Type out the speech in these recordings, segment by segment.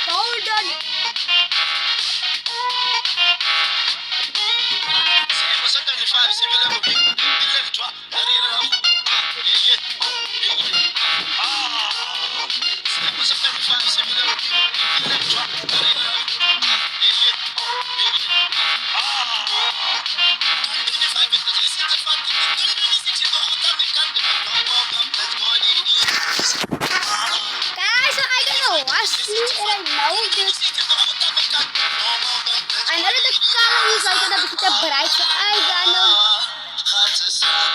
Hold on. Guys, so I don't know. Ashley right now just another the color is like gonna be the bright. So I gonna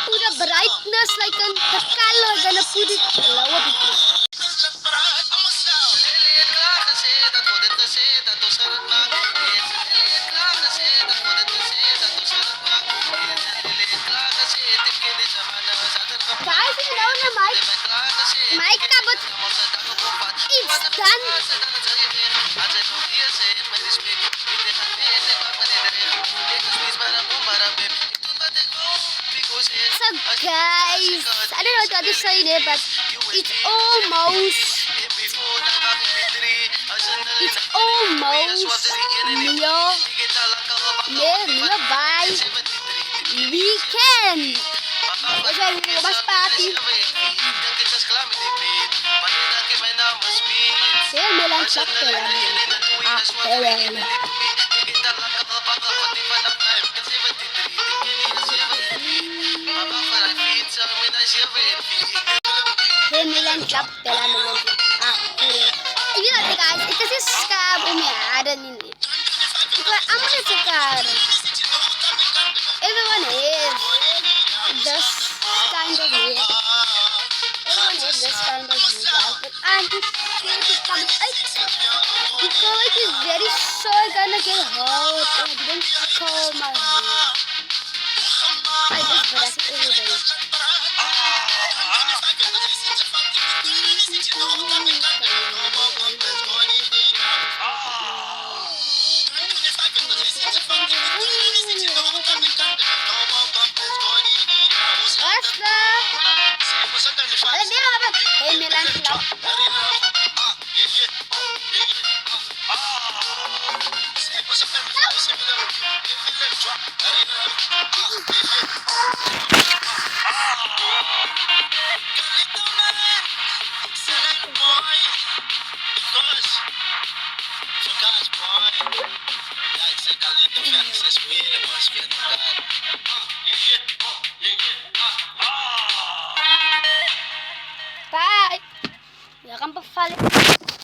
put the brightness like the color gonna put it lower bit. Guys, you know the mic but it's done. So guys, I don't know what to say there, but it's almost nearby weekend. Kasi mas party. Saya bilang sakto lang. Milan Club pela Milan. You know guys, it is scam umiara nini. Because I'm gonna check everyone is this kind of way. Everyone is this kind of way, guys. But I'm just scared to come. Because it is very sure gonna get hurt. I didn't call my head. I just press it over there. Milan Club.